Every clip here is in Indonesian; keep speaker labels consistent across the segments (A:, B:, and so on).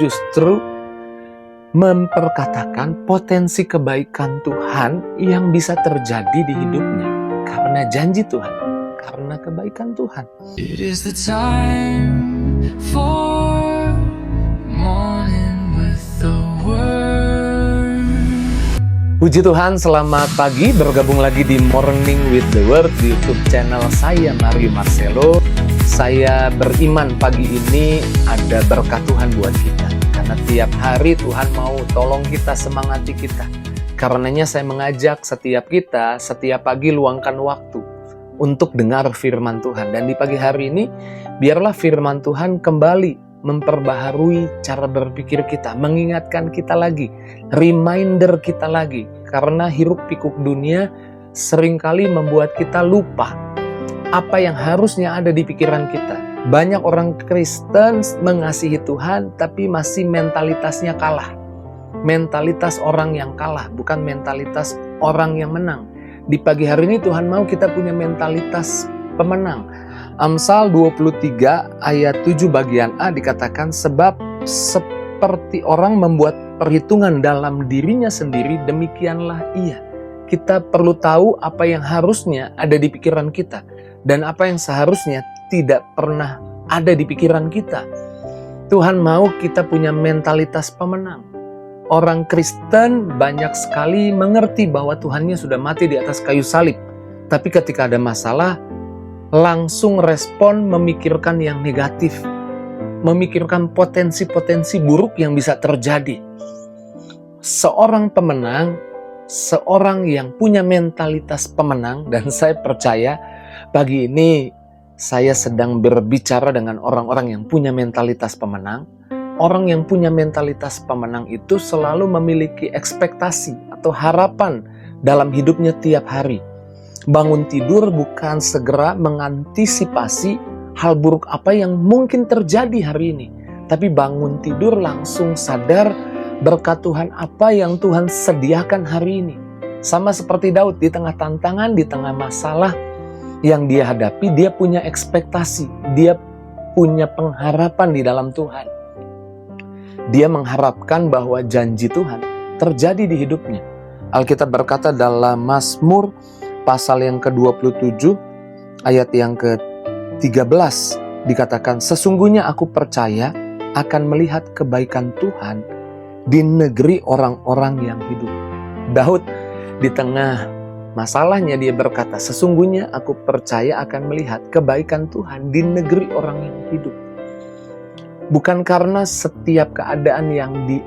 A: justru memperkatakan potensi kebaikan Tuhan yang bisa terjadi di hidupnya karena janji Tuhan, karena kebaikan Tuhan.
B: It is the time for morning with the word.
A: Puji Tuhan, selamat pagi, bergabung lagi di Morning with the Word di YouTube channel saya, Mario Marcelo. Saya beriman pagi ini ada berkat Tuhan buat kita. Karena tiap hari Tuhan mau tolong kita, semangati kita. Karenanya saya mengajak setiap kita, setiap pagi luangkan waktu untuk dengar firman Tuhan. Dan di pagi hari ini, biarlah firman Tuhan kembali memperbaharui cara berpikir kita, mengingatkan kita lagi, reminder kita lagi. Karena hiruk pikuk dunia seringkali membuat kita lupa apa yang harusnya ada di pikiran kita. Banyak orang Kristen mengasihi Tuhan, tapi masih mentalitasnya kalah. Mentalitas orang yang kalah, bukan mentalitas orang yang menang. Di pagi hari ini Tuhan mau kita punya mentalitas pemenang. Amsal 23 ayat 7 bagian A dikatakan, sebab seperti orang membuat perhitungan dalam dirinya sendiri, demikianlah ia. Kita perlu tahu apa yang harusnya ada di pikiran kita dan apa yang seharusnya tidak pernah ada di pikiran kita. Tuhan mau kita punya mentalitas pemenang. Orang Kristen banyak sekali mengerti bahwa Tuhannya sudah mati di atas kayu salib. Tapi ketika ada masalah, langsung respon memikirkan yang negatif. Memikirkan potensi-potensi buruk yang bisa terjadi. Seorang pemenang, seorang yang punya mentalitas pemenang, dan saya percaya pagi ini saya sedang berbicara dengan orang-orang yang punya mentalitas pemenang. Orang yang punya mentalitas pemenang itu selalu memiliki ekspektasi atau harapan dalam hidupnya tiap hari. Bangun tidur bukan segera mengantisipasi hal buruk apa yang mungkin terjadi hari ini. Tapi bangun tidur langsung sadar berkat Tuhan apa yang Tuhan sediakan hari ini. Sama seperti Daud, di tengah tantangan, di tengah masalah yang dia hadapi, dia punya ekspektasi, dia punya pengharapan di dalam Tuhan. Dia mengharapkan bahwa janji Tuhan terjadi di hidupnya. Alkitab berkata dalam Mazmur pasal yang ke-27 ayat yang ke-13 dikatakan, sesungguhnya aku percaya akan melihat kebaikan Tuhan di negeri orang-orang yang hidup. Daud di tengah masalahnya dia berkata, sesungguhnya aku percaya akan melihat kebaikan Tuhan di negeri orang yang hidup. Bukan karena setiap keadaan yang di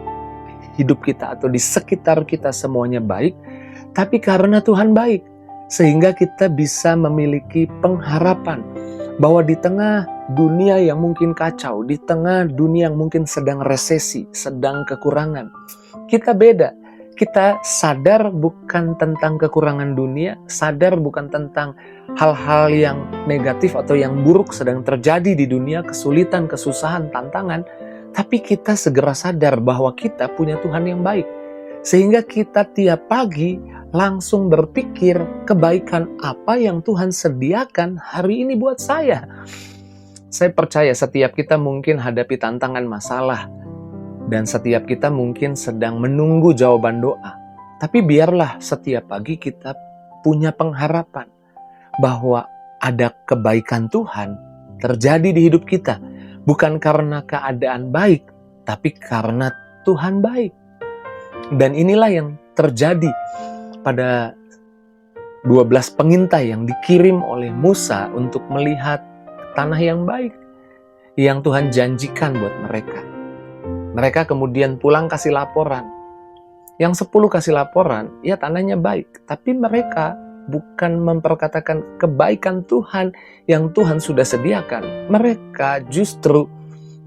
A: hidup kita atau di sekitar kita semuanya baik, tapi karena Tuhan baik. Sehingga kita bisa memiliki pengharapan bahwa di tengah dunia yang mungkin kacau, di tengah dunia yang mungkin sedang resesi, sedang kekurangan, kita beda. Kita sadar bukan tentang kekurangan dunia, sadar bukan tentang hal-hal yang negatif atau yang buruk sedang terjadi di dunia, kesulitan, kesusahan, tantangan. Tapi kita segera sadar bahwa kita punya Tuhan yang baik. Sehingga kita tiap pagi langsung berpikir kebaikan apa yang Tuhan sediakan hari ini buat saya. Saya percaya setiap kita mungkin hadapi tantangan masalah. Dan setiap kita mungkin sedang menunggu jawaban doa. Tapi biarlah setiap pagi kita punya pengharapan bahwa ada kebaikan Tuhan terjadi di hidup kita. Bukan karena keadaan baik, tapi karena Tuhan baik. Dan inilah yang terjadi pada 12 pengintai yang dikirim oleh Musa untuk melihat tanah yang baik yang Tuhan janjikan buat mereka. Mereka kemudian pulang kasih laporan. Yang 10 kasih laporan, ya tanahnya baik. Tapi mereka bukan memperkatakan kebaikan Tuhan yang Tuhan sudah sediakan. Mereka justru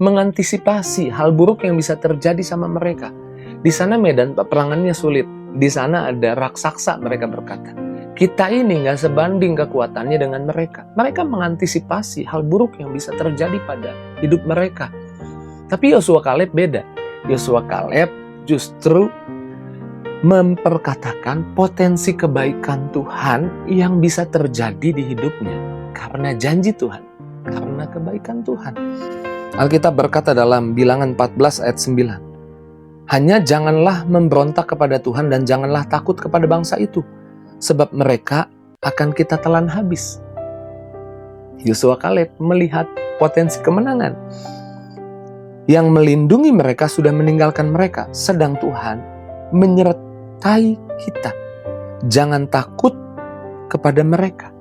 A: mengantisipasi hal buruk yang bisa terjadi sama mereka. Di sana medan peperangannya sulit. Di sana ada raksasa, mereka berkata. Kita ini gak sebanding kekuatannya dengan mereka. Mereka mengantisipasi hal buruk yang bisa terjadi pada hidup mereka. Tapi Yosua Kaleb beda. Yosua Kaleb justru memperkatakan potensi kebaikan Tuhan yang bisa terjadi di hidupnya. Karena janji Tuhan, karena kebaikan Tuhan. Alkitab berkata dalam Bilangan 14 ayat 9, hanya janganlah memberontak kepada Tuhan dan janganlah takut kepada bangsa itu, sebab mereka akan kita telan habis. Yosua Kaleb melihat potensi kemenangan. Yang melindungi mereka sudah meninggalkan mereka, sedang Tuhan menyertai kita. Jangan takut kepada mereka.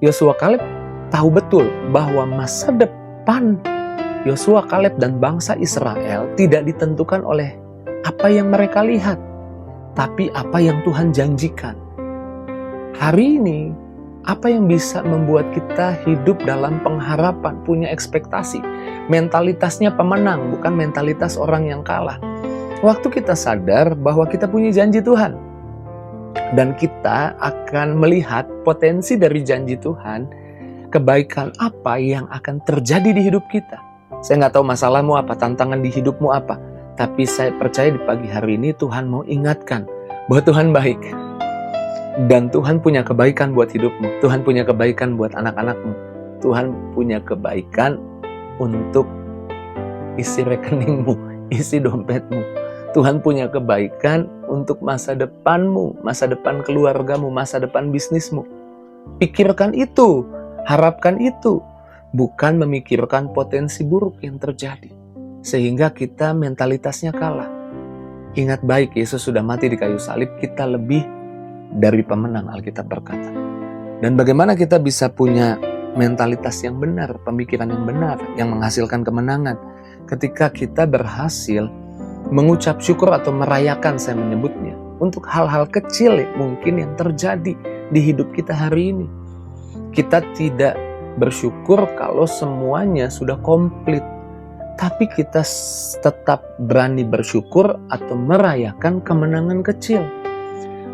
A: Yosua Kaleb tahu betul bahwa masa depan Yosua Kaleb dan bangsa Israel tidak ditentukan oleh apa yang mereka lihat, tapi apa yang Tuhan janjikan. Hari ini, apa yang bisa membuat kita hidup dalam pengharapan, punya ekspektasi, mentalitasnya pemenang, bukan mentalitas orang yang kalah. Waktu kita sadar bahwa kita punya janji Tuhan, dan kita akan melihat potensi dari janji Tuhan, kebaikan apa yang akan terjadi di hidup kita. Saya nggak tahu masalahmu apa, tantangan di hidupmu apa, tapi saya percaya di pagi hari ini Tuhan mau ingatkan bahwa Tuhan baik. Dan Tuhan punya kebaikan buat hidupmu. Tuhan punya kebaikan buat anak-anakmu. Tuhan punya kebaikan untuk isi rekeningmu, isi dompetmu. Tuhan punya kebaikan untuk masa depanmu, masa depan keluargamu, masa depan bisnismu. Pikirkan itu, harapkan itu. Bukan memikirkan potensi buruk yang terjadi. Sehingga kita mentalitasnya kalah. Ingat baik, Yesus sudah mati di kayu salib, kita lebih dari pemenang, Alkitab berkata. Dan bagaimana kita bisa punya mentalitas yang benar, pemikiran yang benar, yang menghasilkan kemenangan, ketika kita berhasil mengucap syukur atau merayakan, saya menyebutnya, untuk hal-hal kecil mungkin yang terjadi di hidup kita hari ini. Kita tidak bersyukur kalau semuanya sudah komplit, tapi kita tetap berani bersyukur atau merayakan kemenangan kecil.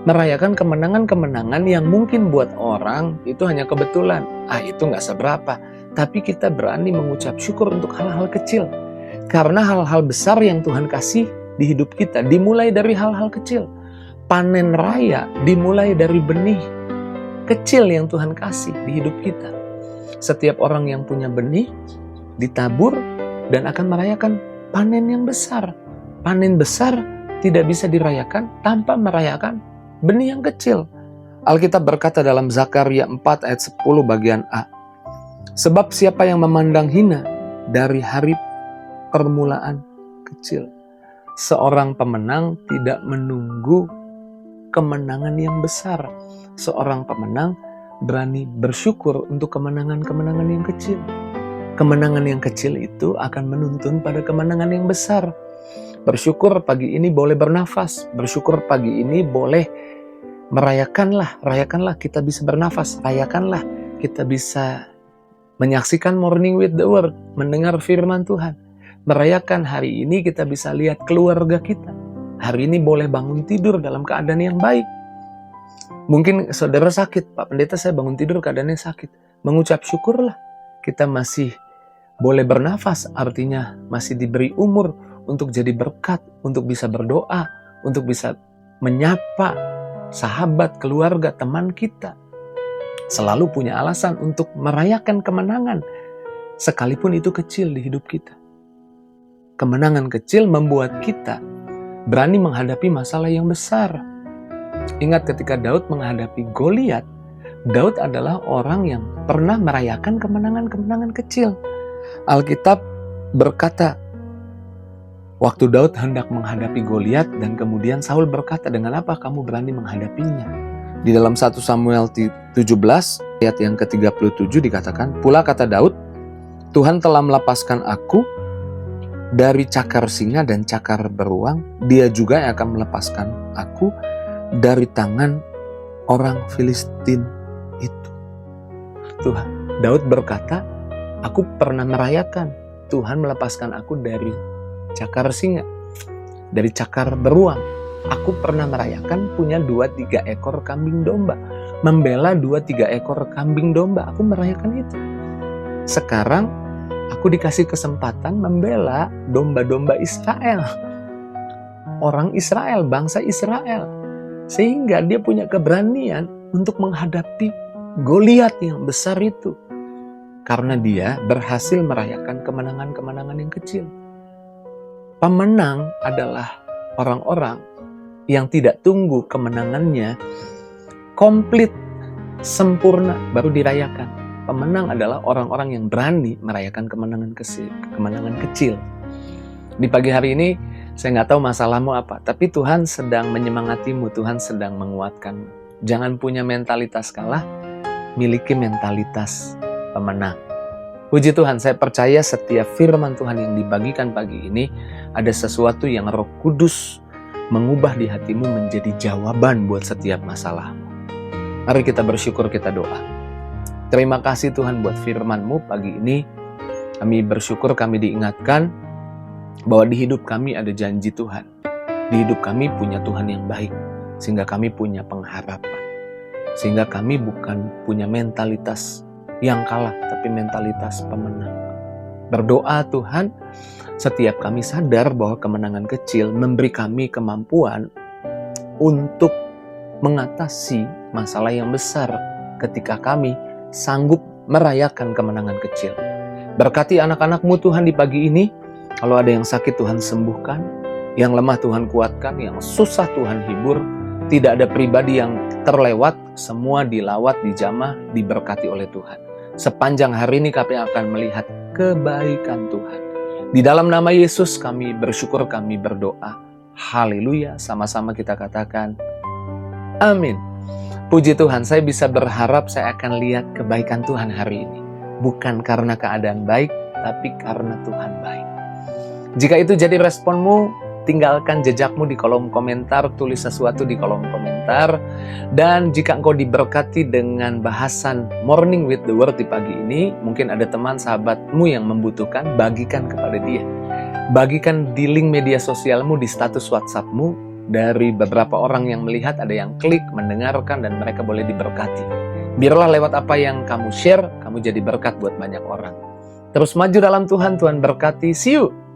A: Merayakan kemenangan-kemenangan yang mungkin buat orang itu hanya kebetulan. Itu gak seberapa. Tapi kita berani mengucap syukur untuk hal-hal kecil. Karena hal-hal besar yang Tuhan kasih di hidup kita dimulai dari hal-hal kecil. Panen raya dimulai dari benih kecil yang Tuhan kasih di hidup kita. Setiap orang yang punya benih ditabur dan akan merayakan panen yang besar. Panen besar tidak bisa dirayakan tanpa merayakan benih yang kecil. Alkitab berkata dalam Zakaria 4 ayat 10 bagian A, sebab siapa yang memandang hina dari hari permulaan kecil. Seorang pemenang tidak menunggu kemenangan yang besar. Seorang pemenang berani bersyukur untuk kemenangan-kemenangan yang kecil. Kemenangan yang kecil itu akan menuntun pada kemenangan yang besar. Bersyukur pagi ini boleh bernafas. Bersyukur pagi ini boleh rayakanlah kita bisa bernafas. Rayakanlah kita bisa menyaksikan Morning with the Word, mendengar firman Tuhan. Merayakan hari ini kita bisa lihat keluarga kita. Hari ini boleh bangun tidur dalam keadaan yang baik. Mungkin saudara sakit, Pak Pendeta saya bangun tidur keadaannya sakit. Mengucap syukurlah, kita masih boleh bernafas, artinya masih diberi umur untuk jadi berkat, untuk bisa berdoa, untuk bisa menyapa sahabat, keluarga, teman kita. Selalu punya alasan untuk merayakan kemenangan, sekalipun itu kecil di hidup kita. Kemenangan kecil membuat kita berani menghadapi masalah yang besar. Ingat ketika Daud menghadapi Goliat, Daud adalah orang yang pernah merayakan kemenangan-kemenangan kecil. Alkitab berkata, waktu Daud hendak menghadapi Goliat dan kemudian Saul berkata, dengan apa kamu berani menghadapinya? Di dalam 1 Samuel 17 ayat yang ke-37 dikatakan, pula kata Daud, Tuhan telah melepaskan aku dari cakar singa dan cakar beruang, dia juga yang akan melepaskan aku dari tangan orang Filistin itu. Tuhan, Daud berkata, aku pernah merayakan Tuhan melepaskan aku dari cakar singa, dari cakar beruang. Aku pernah merayakan punya 2-3 ekor kambing domba, membela 2-3 ekor kambing domba. Aku merayakan itu. Sekarang aku dikasih kesempatan membela domba-domba Israel, orang Israel, bangsa Israel, sehingga dia punya keberanian untuk menghadapi Goliat yang besar itu. karena dia berhasil merayakan kemenangan-kemenangan yang kecil. Pemenang adalah orang-orang yang tidak tunggu kemenangannya komplit, sempurna, baru dirayakan. Pemenang adalah orang-orang yang berani merayakan kemenangan kecil. Di pagi hari ini, saya nggak tahu masalahmu apa, tapi Tuhan sedang menyemangatimu, Tuhan sedang menguatkanmu. Jangan punya mentalitas kalah, miliki mentalitas pemenang. Puji Tuhan, saya percaya setiap firman Tuhan yang dibagikan pagi ini ada sesuatu yang Roh Kudus mengubah di hatimu menjadi jawaban buat setiap masalahmu. Mari kita bersyukur, kita doa. Terima kasih Tuhan buat firman-Mu pagi ini. Kami bersyukur kami diingatkan bahwa di hidup kami ada janji Tuhan. Di hidup kami punya Tuhan yang baik, sehingga kami punya pengharapan. Sehingga kami bukan punya mentalitas yang kalah, tapi mentalitas pemenang. Berdoa Tuhan, setiap kami sadar bahwa kemenangan kecil memberi kami kemampuan untuk mengatasi masalah yang besar ketika kami sanggup merayakan kemenangan kecil. Berkati anak-anak-Mu Tuhan di pagi ini. Kalau ada yang sakit Tuhan sembuhkan, yang lemah Tuhan kuatkan, yang susah Tuhan hibur. Tidak ada pribadi yang terlewat, semua dilawat, dijamah, diberkati oleh Tuhan. Sepanjang hari ini kami akan melihat kebaikan Tuhan. Di dalam nama Yesus kami bersyukur, kami berdoa. Haleluya, sama-sama kita katakan amin. Puji Tuhan, saya bisa berharap saya akan lihat kebaikan Tuhan hari ini. Bukan karena keadaan baik, tapi karena Tuhan baik. Jika itu jadi responmu, tinggalkan jejakmu di kolom komentar, tulis sesuatu di kolom komentar. Dan jika engkau diberkati dengan bahasan Morning with the Word di pagi ini, mungkin ada teman sahabatmu yang membutuhkan, bagikan kepada dia. Bagikan di link media sosialmu, di status WhatsAppmu. Dari beberapa orang yang melihat, ada yang klik, mendengarkan, dan mereka boleh diberkati. Biarlah lewat apa yang kamu share, kamu jadi berkat buat banyak orang. Terus maju dalam Tuhan, Tuhan berkati. See you!